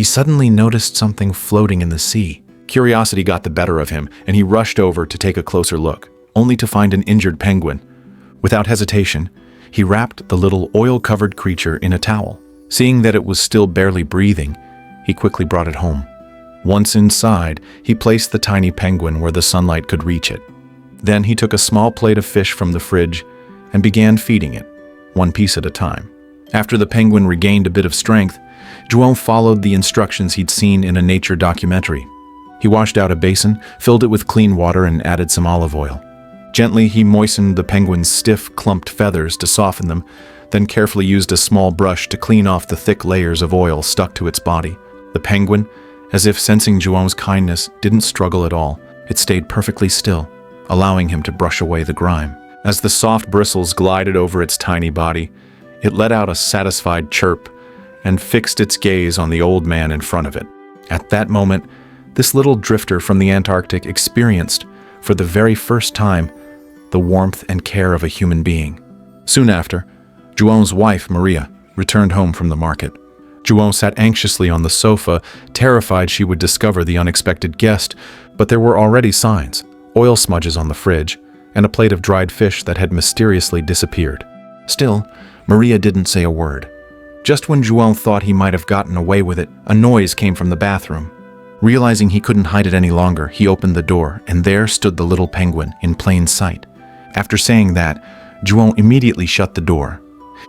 he suddenly noticed something floating in the sea. Curiosity got the better of him, and he rushed over to take a closer look, only to find an injured penguin. Without hesitation, he wrapped the little oil-covered creature in a towel. Seeing that it was still barely breathing, he quickly brought it home. Once inside, he placed the tiny penguin where the sunlight could reach it. Then he took a small plate of fish from the fridge and began feeding it, one piece at a time. After the penguin regained a bit of strength, João followed the instructions he'd seen in a nature documentary. He washed out a basin, filled it with clean water, and added some olive oil. Gently, he moistened the penguin's stiff, clumped feathers to soften them, then carefully used a small brush to clean off the thick layers of oil stuck to its body. The penguin, as if sensing João's kindness, didn't struggle at all. It stayed perfectly still, allowing him to brush away the grime. As the soft bristles glided over its tiny body, it let out a satisfied chirp and fixed its gaze on the old man in front of it. At that moment, this little drifter from the Antarctic experienced, for the very first time, the warmth and care of a human being. Soon after, João's wife, Maria, returned home from the market. João sat anxiously on the sofa, terrified she would discover the unexpected guest, but there were already signs: oil smudges on the fridge, and a plate of dried fish that had mysteriously disappeared. Still, Maria didn't say a word. Just when João thought he might have gotten away with it, a noise came from the bathroom. Realizing he couldn't hide it any longer, he opened the door, and there stood the little penguin in plain sight. After saying that, João immediately shut the door.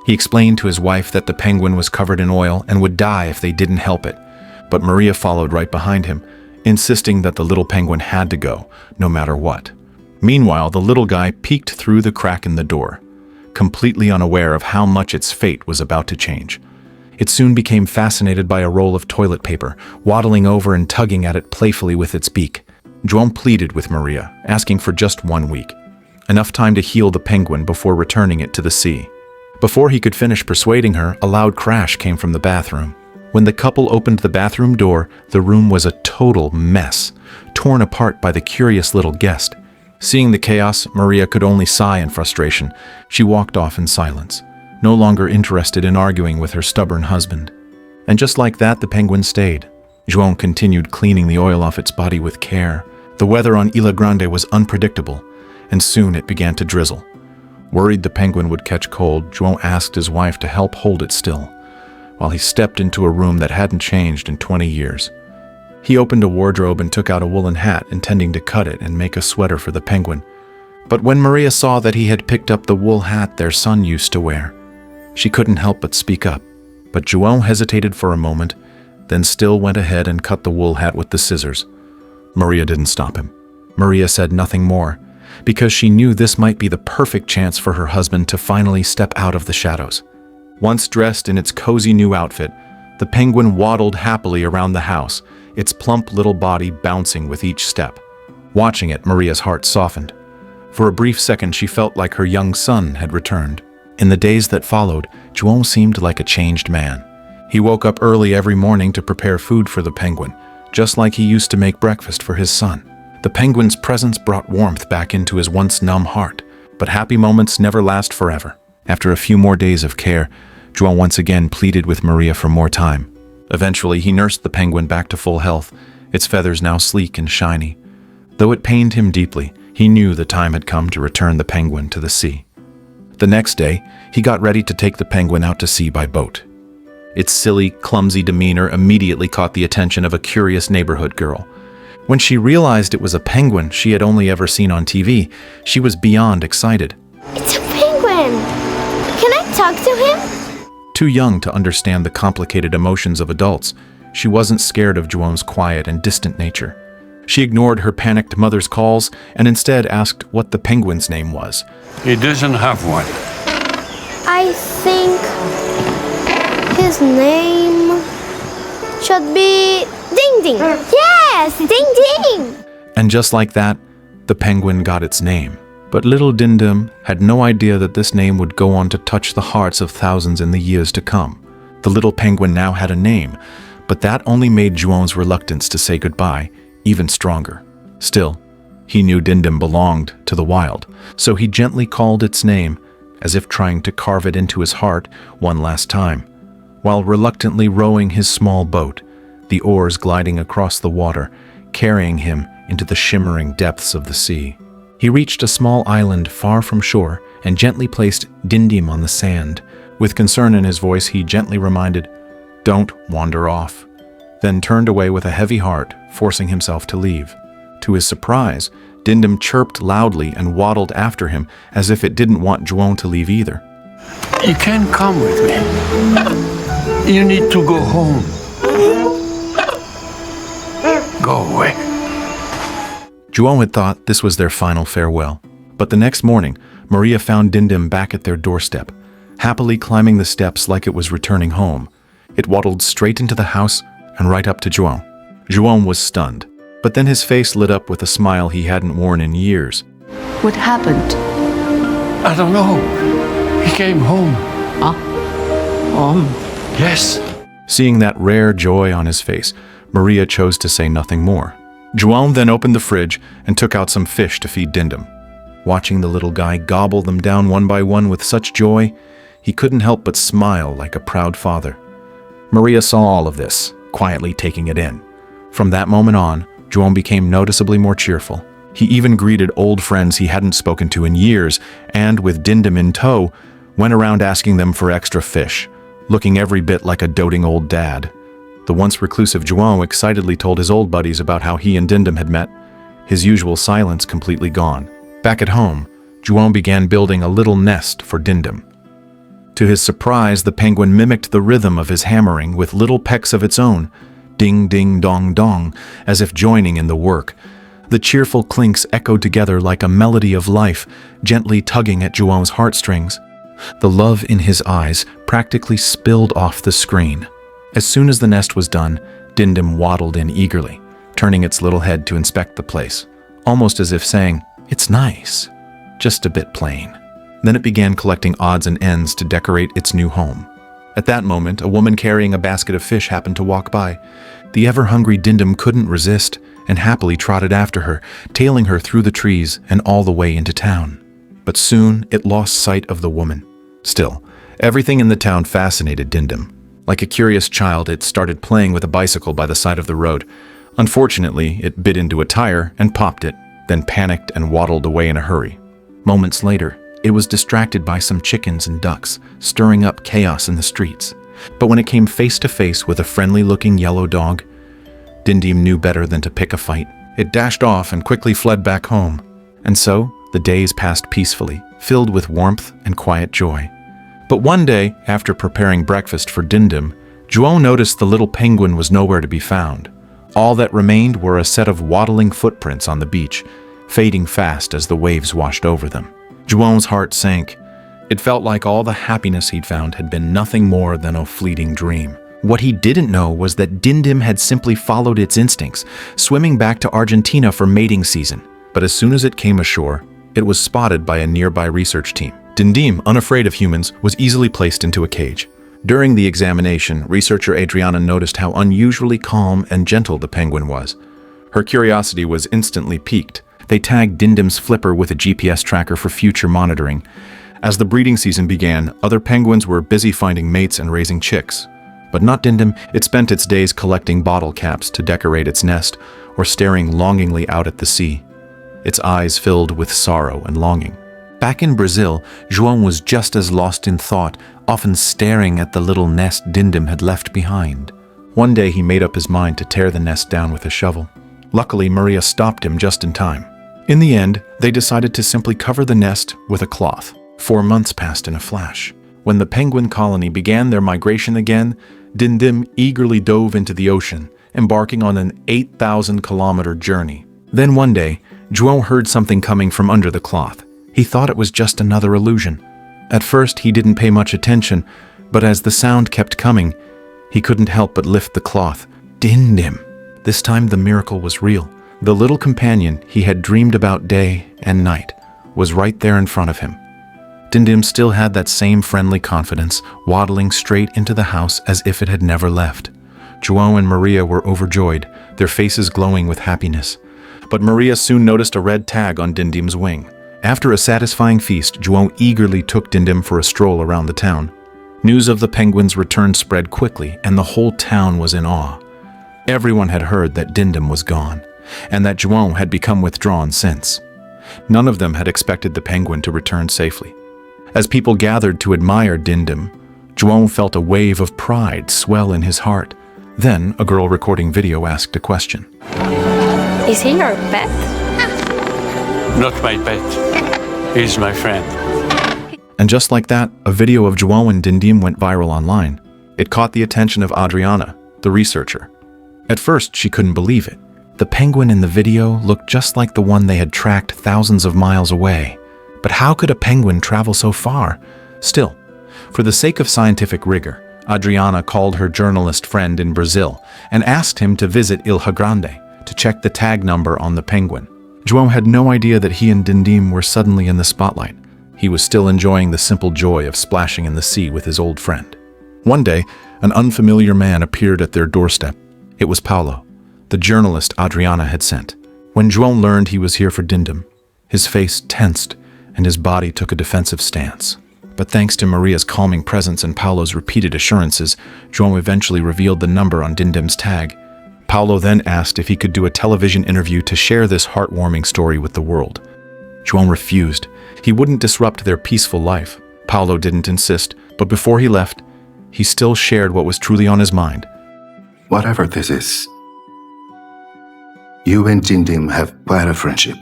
He explained to his wife that the penguin was covered in oil and would die if they didn't help it, but Maria followed right behind him, insisting that the little penguin had to go, no matter what. Meanwhile, the little guy peeked through the crack in the door, completely unaware of how much its fate was about to change. It soon became fascinated by a roll of toilet paper, waddling over and tugging at it playfully with its beak. João pleaded with Maria, asking for just 1 week, enough time to heal the penguin before returning it to the sea. Before he could finish persuading her, a loud crash came from the bathroom. When the couple opened the bathroom door, the room was a total mess, torn apart by the curious little guest. Seeing the chaos, Maria could only sigh in frustration. She walked off in silence, no longer interested in arguing with her stubborn husband. And just like that, the penguin stayed. João continued cleaning the oil off its body with care. The weather on Ilha Grande was unpredictable, and soon it began to drizzle. Worried the penguin would catch cold, João asked his wife to help hold it still, while he stepped into a room that hadn't changed in 20 years. He opened a wardrobe and took out a woolen hat, intending to cut it and make a sweater for the penguin. But when Maria saw that he had picked up the wool hat their son used to wear, she couldn't help but speak up. But João hesitated for a moment, then still went ahead and cut the wool hat with the scissors. Maria didn't stop him. Maria said nothing more, because she knew this might be the perfect chance for her husband to finally step out of the shadows. Once dressed in its cozy new outfit, the penguin waddled happily around the house, its plump little body bouncing with each step. Watching it, Maria's heart softened. For a brief second, she felt like her young son had returned. In the days that followed, João seemed like a changed man. He woke up early every morning to prepare food for the penguin, just like he used to make breakfast for his son. The penguin's presence brought warmth back into his once numb heart, but happy moments never last forever. After a few more days of care, João once again pleaded with Maria for more time. Eventually, he nursed the penguin back to full health, its feathers now sleek and shiny. Though it pained him deeply, he knew the time had come to return the penguin to the sea. The next day, he got ready to take the penguin out to sea by boat. Its silly, clumsy demeanor immediately caught the attention of a curious neighborhood girl. When she realized it was a penguin she had only ever seen on TV, she was beyond excited. It's a penguin! Can I talk to him? Too young to understand the complicated emotions of adults, she wasn't scared of João's quiet and distant nature. She ignored her panicked mother's calls and instead asked what the penguin's name was. He doesn't have one. I think his name should be Dindim. Yes, Dindim! And just like that, the penguin got its name. But little Dindim had no idea that this name would go on to touch the hearts of thousands in the years to come. The little penguin now had a name, but that only made João's reluctance to say goodbye even stronger. Still, he knew Dindim belonged to the wild, so he gently called its name, as if trying to carve it into his heart one last time. While reluctantly rowing his small boat, the oars gliding across the water, carrying him into the shimmering depths of the sea. He reached a small island far from shore and gently placed Dindim on the sand. With concern in his voice, he gently reminded, "Don't wander off," then turned away with a heavy heart, forcing himself to leave. To his surprise, Dindim chirped loudly and waddled after him as if it didn't want João to leave either. You can't come with me. You need to go home. Go away. João had thought this was their final farewell. But the next morning, Maria found Dindim back at their doorstep, happily climbing the steps like it was returning home. It waddled straight into the house and right up to João. João was stunned, but then his face lit up with a smile he hadn't worn in years. What happened? I don't know. He came home. Yes. Seeing that rare joy on his face, Maria chose to say nothing more. João then opened the fridge and took out some fish to feed Dindim. Watching the little guy gobble them down one by one with such joy, he couldn't help but smile like a proud father. Maria saw all of this, quietly taking it in. From that moment on, João became noticeably more cheerful. He even greeted old friends he hadn't spoken to in years, and with Dindim in tow, went around asking them for extra fish, looking every bit like a doting old dad. The once reclusive João excitedly told his old buddies about how he and Dindim had met, his usual silence completely gone. Back at home, João began building a little nest for Dindim. To his surprise, the penguin mimicked the rhythm of his hammering with little pecks of its own, ding ding dong dong, as if joining in the work. The cheerful clinks echoed together like a melody of life, gently tugging at João's heartstrings. The love in his eyes practically spilled off the screen. As soon as the nest was done, Dindim waddled in eagerly, turning its little head to inspect the place, almost as if saying, "It's nice, just a bit plain." Then it began collecting odds and ends to decorate its new home. At that moment, a woman carrying a basket of fish happened to walk by. The ever-hungry Dindim couldn't resist and happily trotted after her, tailing her through the trees and all the way into town. But soon it lost sight of the woman. Still, everything in the town fascinated Dindim. Like a curious child, it started playing with a bicycle by the side of the road. Unfortunately, it bit into a tire and popped it, then panicked and waddled away in a hurry. Moments later, it was distracted by some chickens and ducks, stirring up chaos in the streets. But when it came face to face with a friendly-looking yellow dog, Dindim knew better than to pick a fight. It dashed off and quickly fled back home. And so, the days passed peacefully, filled with warmth and quiet joy. But one day, after preparing breakfast for Dindim, João noticed the little penguin was nowhere to be found. All that remained were a set of waddling footprints on the beach, fading fast as the waves washed over them. João's heart sank. It felt like all the happiness he'd found had been nothing more than a fleeting dream. What he didn't know was that Dindim had simply followed its instincts, swimming back to Argentina for mating season. But as soon as it came ashore, it was spotted by a nearby research team. Dindim, unafraid of humans, was easily placed into a cage. During the examination, researcher Adriana noticed how unusually calm and gentle the penguin was. Her curiosity was instantly piqued. They tagged Dindim's flipper with a GPS tracker for future monitoring. As the breeding season began, other penguins were busy finding mates and raising chicks. But not Dindim. It spent its days collecting bottle caps to decorate its nest or staring longingly out at the sea, its eyes filled with sorrow and longing. Back in Brazil, João was just as lost in thought, often staring at the little nest Dindim had left behind. One day he made up his mind to tear the nest down with a shovel. Luckily, Maria stopped him just in time. In the end, they decided to simply cover the nest with a cloth. 4 months passed in a flash. When the penguin colony began their migration again, Dindim eagerly dove into the ocean, embarking on an 8,000-kilometer journey. Then one day, João heard something coming from under the cloth. He thought it was just another illusion. At first, he didn't pay much attention, but as the sound kept coming, he couldn't help but lift the cloth. Dindim! This time the miracle was real. The little companion he had dreamed about day and night was right there in front of him. Dindim still had that same friendly confidence, waddling straight into the house as if it had never left. João and Maria were overjoyed, their faces glowing with happiness. But Maria soon noticed a red tag on Dindim's wing. After a satisfying feast, João eagerly took Dindim for a stroll around the town. News of the penguin's return spread quickly, and the whole town was in awe. Everyone had heard that Dindim was gone, and that João had become withdrawn since. None of them had expected the penguin to return safely. As people gathered to admire Dindim, João felt a wave of pride swell in his heart. Then, a girl recording video asked a question. Is he your pet? Not my pet. He's my friend. And just like that, a video of João and Dindim went viral online. It caught the attention of Adriana, the researcher. At first, she couldn't believe it. The penguin in the video looked just like the one they had tracked thousands of miles away. But how could a penguin travel so far? Still, for the sake of scientific rigor, Adriana called her journalist friend in Brazil and asked him to visit Ilha Grande to check the tag number on the penguin. João had no idea that he and Dindim were suddenly in the spotlight. He was still enjoying the simple joy of splashing in the sea with his old friend. One day, an unfamiliar man appeared at their doorstep. It was Paulo, the journalist Adriana had sent. When João learned he was here for Dindim, his face tensed and his body took a defensive stance. But thanks to Maria's calming presence and Paulo's repeated assurances, João eventually revealed the number on Dindim's tag. Paulo then asked if he could do a television interview to share this heartwarming story with the world. João refused. He wouldn't disrupt their peaceful life. Paulo didn't insist, but before he left, he still shared what was truly on his mind. Whatever this is, you and Dindim have quite a friendship.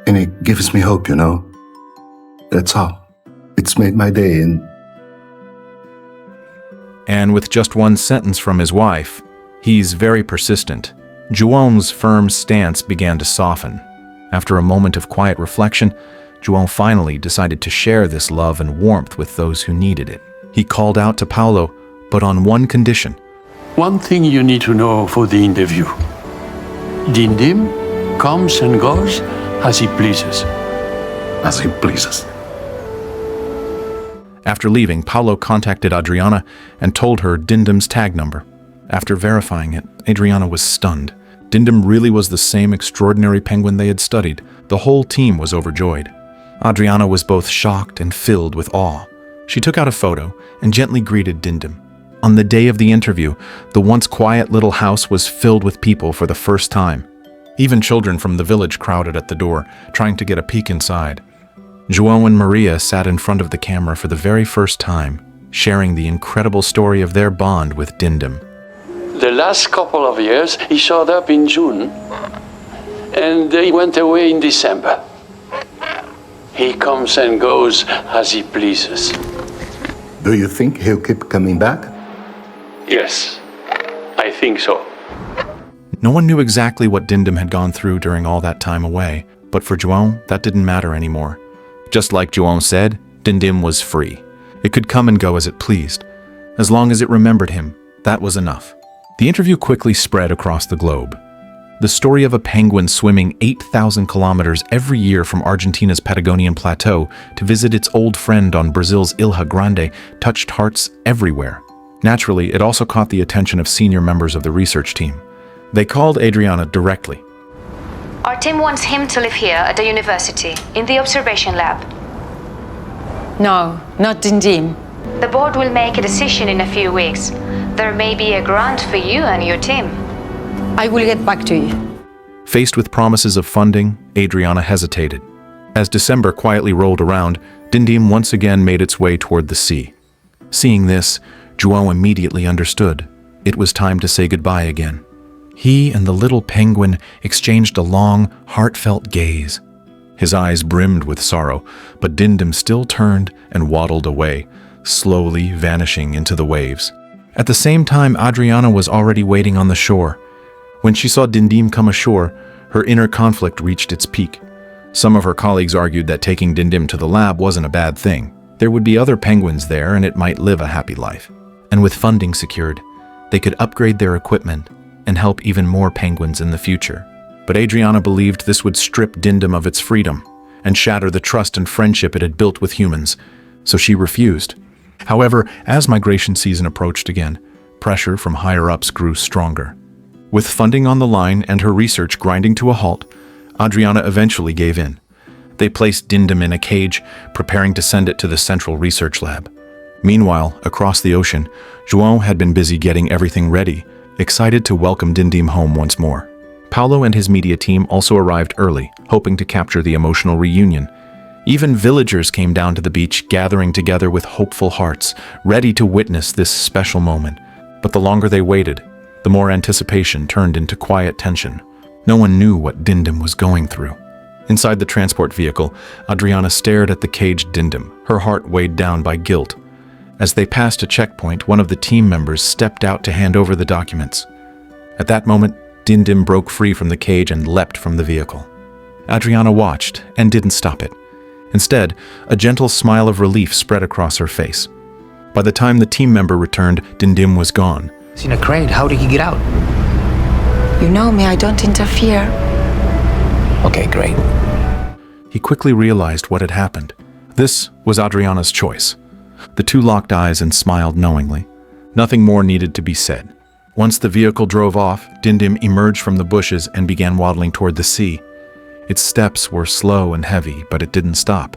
And it gives me hope, you know. That's all. It's made my day, And with just one sentence from his wife, he's very persistent, João's firm stance began to soften. After a moment of quiet reflection, João finally decided to share this love and warmth with those who needed it. He called out to Paulo, but on one condition. One thing you need to know for the interview. Dindim comes and goes as he pleases. as he pleases. After leaving, Paulo contacted Adriana and told her Dindim's tag number. After verifying it, Adriana was stunned. Dindim really was the same extraordinary penguin they had studied. The whole team was overjoyed. Adriana was both shocked and filled with awe. She took out a photo and gently greeted Dindim. On the day of the interview, the once quiet little house was filled with people for the first time. Even children from the village crowded at the door, trying to get a peek inside. João and Maria sat in front of the camera for the very first time, sharing the incredible story of their bond with Dindim. The last couple of years, he showed up in June, and he went away in December. He comes and goes as he pleases. Do you think he'll keep coming back? Yes, I think so. No one knew exactly what Dindim had gone through during all that time away, but for João, that didn't matter anymore. Just like João said, Dindim was free. It could come and go as it pleased. As long as it remembered him, that was enough. The interview quickly spread across the globe. The story of a penguin swimming 8,000 kilometers every year from Argentina's Patagonian plateau to visit its old friend on Brazil's Ilha Grande touched hearts everywhere. Naturally, it also caught the attention of senior members of the research team. They called Adriana directly. Our team wants him to live here at the university, in the observation lab. No, not Dindim. The board will make a decision in a few weeks. There may be a grant for you and your team. I will get back to you. Faced with promises of funding, Adriana hesitated. As December quietly rolled around, Dindim once again made its way toward the sea. Seeing this, João immediately understood. It was time to say goodbye again. He and the little penguin exchanged a long, heartfelt gaze. His eyes brimmed with sorrow, but Dindim still turned and waddled away, slowly vanishing into the waves. At the same time, Adriana was already waiting on the shore. When she saw Dindim come ashore, her inner conflict reached its peak. Some of her colleagues argued that taking Dindim to the lab wasn't a bad thing. There would be other penguins there and it might live a happy life. And with funding secured, they could upgrade their equipment and help even more penguins in the future. But Adriana believed this would strip Dindim of its freedom and shatter the trust and friendship it had built with humans, so she refused. However, as migration season approached again, pressure from higher-ups grew stronger. With funding on the line and her research grinding to a halt, Adriana eventually gave in. They placed Dindim in a cage, preparing to send it to the central research lab. Meanwhile, across the ocean, João had been busy getting everything ready, excited to welcome Dindim home once more. Paulo and his media team also arrived early, hoping to capture the emotional reunion. Even villagers came down to the beach, gathering together with hopeful hearts, ready to witness this special moment. But the longer they waited, the more anticipation turned into quiet tension. No one knew what Dindim was going through. Inside the transport vehicle, Adriana stared at the caged Dindim, her heart weighed down by guilt. As they passed a checkpoint, one of the team members stepped out to hand over the documents. At that moment, Dindim broke free from the cage and leapt from the vehicle. Adriana watched and didn't stop it. Instead, a gentle smile of relief spread across her face. By the time the team member returned, Dindim was gone. He's in a crate. How did he get out? You know me, I don't interfere. Okay, great. He quickly realized what had happened. This was Adriana's choice. The two locked eyes and smiled knowingly. Nothing more needed to be said. Once the vehicle drove off, Dindim emerged from the bushes and began waddling toward the sea. Its steps were slow and heavy, but it didn't stop,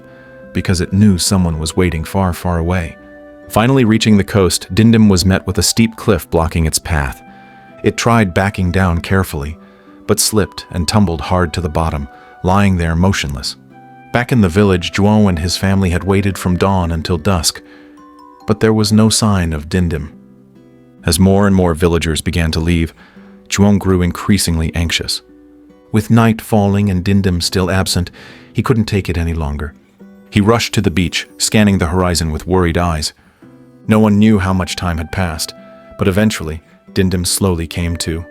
because it knew someone was waiting far, far away. Finally reaching the coast, Dindim was met with a steep cliff blocking its path. It tried backing down carefully, but slipped and tumbled hard to the bottom, lying there motionless. Back in the village, João and his family had waited from dawn until dusk, but there was no sign of Dindim. As more and more villagers began to leave, João grew increasingly anxious. With night falling and Dindim still absent, he couldn't take it any longer. He rushed to the beach, scanning the horizon with worried eyes. No one knew how much time had passed, but eventually, Dindim slowly came to.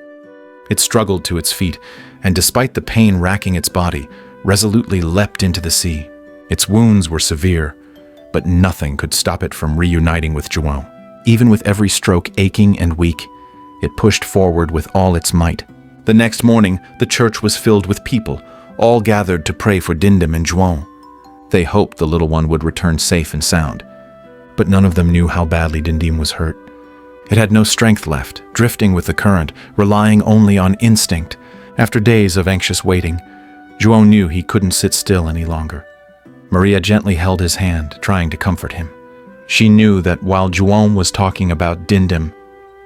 It struggled to its feet, and despite the pain racking its body, resolutely leapt into the sea. Its wounds were severe, but nothing could stop it from reuniting with João. Even with every stroke aching and weak, it pushed forward with all its might. The next morning, the church was filled with people, all gathered to pray for Dindim and João. They hoped the little one would return safe and sound. But none of them knew how badly Dindim was hurt. It had no strength left, drifting with the current, relying only on instinct. After days of anxious waiting, João knew he couldn't sit still any longer. Maria gently held his hand, trying to comfort him. She knew that while João was talking about Dindim,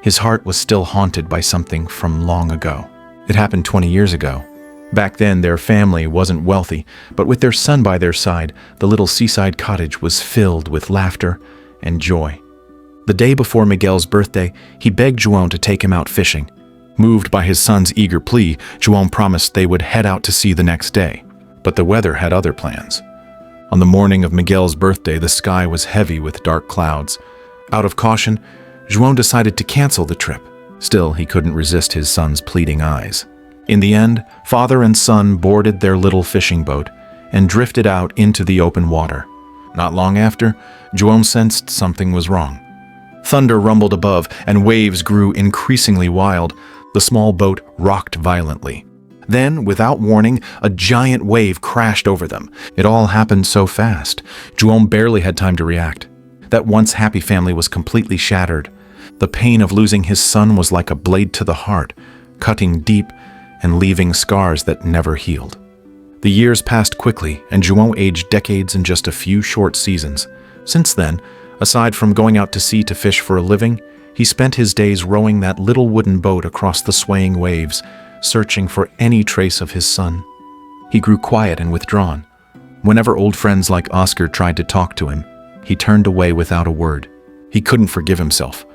his heart was still haunted by something from long ago. It happened 20 years ago. Back then, their family wasn't wealthy, but with their son by their side, the little seaside cottage was filled with laughter and joy. The day before Miguel's birthday, he begged João to take him out fishing. Moved by his son's eager plea, João promised they would head out to sea the next day. But the weather had other plans. On the morning of Miguel's birthday, the sky was heavy with dark clouds. Out of caution, João decided to cancel the trip. Still, he couldn't resist his son's pleading eyes. In the end, father and son boarded their little fishing boat and drifted out into the open water. Not long after, João sensed something was wrong. Thunder rumbled above, and waves grew increasingly wild. The small boat rocked violently. Then, without warning, a giant wave crashed over them. It all happened so fast, João barely had time to react. That once happy family was completely shattered. The pain of losing his son was like a blade to the heart, cutting deep and leaving scars that never healed. The years passed quickly, and João aged decades in just a few short seasons. Since then, aside from going out to sea to fish for a living, he spent his days rowing that little wooden boat across the swaying waves, searching for any trace of his son. He grew quiet and withdrawn. Whenever old friends like Oscar tried to talk to him, he turned away without a word. He couldn't forgive himself.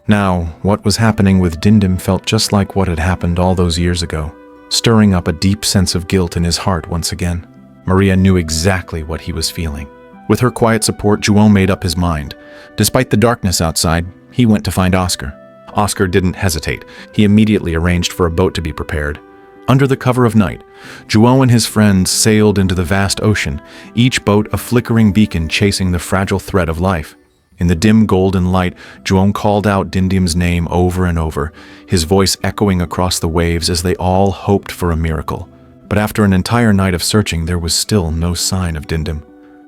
Now, what was happening with Dindim felt just like what had happened all those years ago, stirring up a deep sense of guilt in his heart once again. Maria knew exactly what he was feeling. With her quiet support, João made up his mind. Despite the darkness outside, he went to find Oscar. Oscar didn't hesitate. He immediately arranged for a boat to be prepared. Under the cover of night, João and his friends sailed into the vast ocean, each boat a flickering beacon chasing the fragile thread of life. In the dim golden light, João called out Dindim's name over and over, his voice echoing across the waves as they all hoped for a miracle. But after an entire night of searching, there was still no sign of Dindim.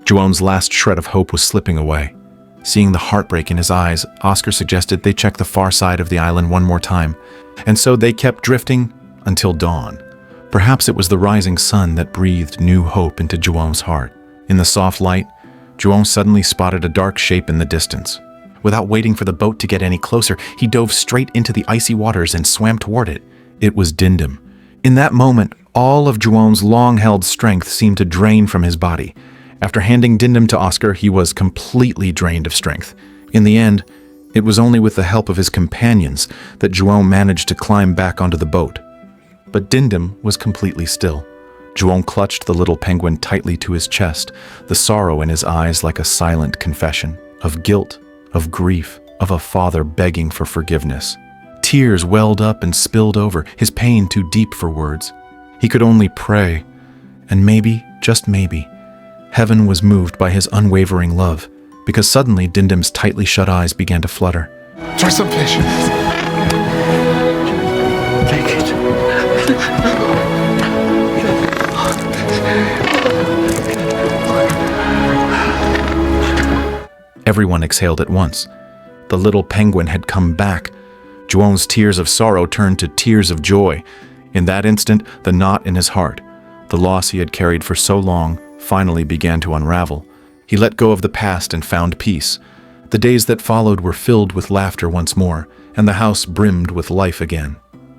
João's last shred of hope was slipping away. Seeing the heartbreak in his eyes, Oscar suggested they check the far side of the island one more time, and so they kept drifting until dawn. Perhaps it was the rising sun that breathed new hope into João's heart. In the soft light, João suddenly spotted a dark shape in the distance. Without waiting for the boat to get any closer, he dove straight into the icy waters and swam toward it. It was Dindim. In that moment, all of João's long-held strength seemed to drain from his body. After handing Dindim to Oscar, he was completely drained of strength. In the end, it was only with the help of his companions that João managed to climb back onto the boat. But Dindim was completely still. João clutched the little penguin tightly to his chest, the sorrow in his eyes like a silent confession of guilt, of grief, of a father begging for forgiveness. Tears welled up and spilled over, his pain too deep for words. He could only pray, and maybe, just maybe, heaven was moved by his unwavering love, because suddenly Dindim's tightly shut eyes began to flutter. Try some fish. Take it. Everyone exhaled at once. The little penguin had come back. João's tears of sorrow turned to tears of joy. In that instant, the knot in his heart, the loss he had carried for so long, finally began to unravel. He let go of the past and found peace. The days that followed were filled with laughter once more, and the house brimmed with life again.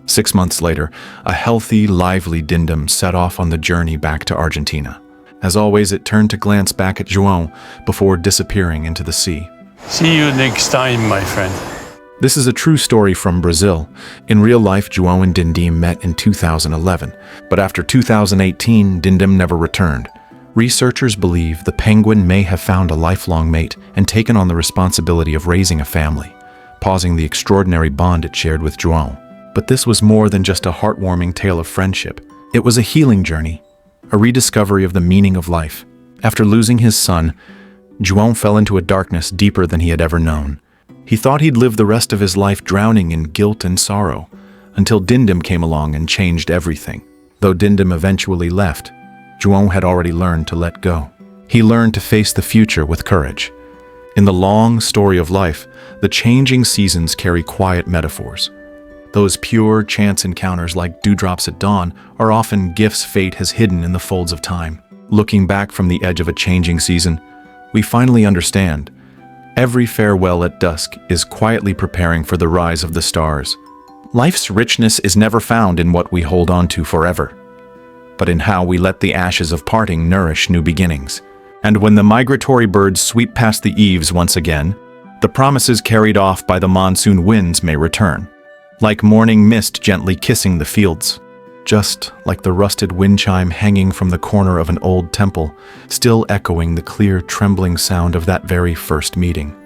6 months later, a healthy, lively Dindim set off on the journey back to Argentina. As always, it turned to glance back at João before disappearing into the sea. See you next time, my friend. This is a true story from Brazil. In real life, João and Dindim met in 2011, but after 2018, Dindim never returned. Researchers believe the penguin may have found a lifelong mate and taken on the responsibility of raising a family, pausing the extraordinary bond it shared with João. But this was more than just a heartwarming tale of friendship. It was a healing journey, a rediscovery of the meaning of life. After losing his son, João fell into a darkness deeper than he had ever known. He thought he'd live the rest of his life drowning in guilt and sorrow, until Dindim came along and changed everything. Though Dindim eventually left, João had already learned to let go. He learned to face the future with courage. In the long story of life, the changing seasons carry quiet metaphors. Those pure chance encounters like dewdrops at dawn are often gifts fate has hidden in the folds of time. Looking back from the edge of a changing season, we finally understand. Every farewell at dusk is quietly preparing for the rise of the stars. Life's richness is never found in what we hold on to forever, but in how we let the ashes of parting nourish new beginnings. And when the migratory birds sweep past the eaves once again, the promises carried off by the monsoon winds may return, like morning mist gently kissing the fields. Just like the rusted wind chime hanging from the corner of an old temple, still echoing the clear, trembling sound of that very first meeting.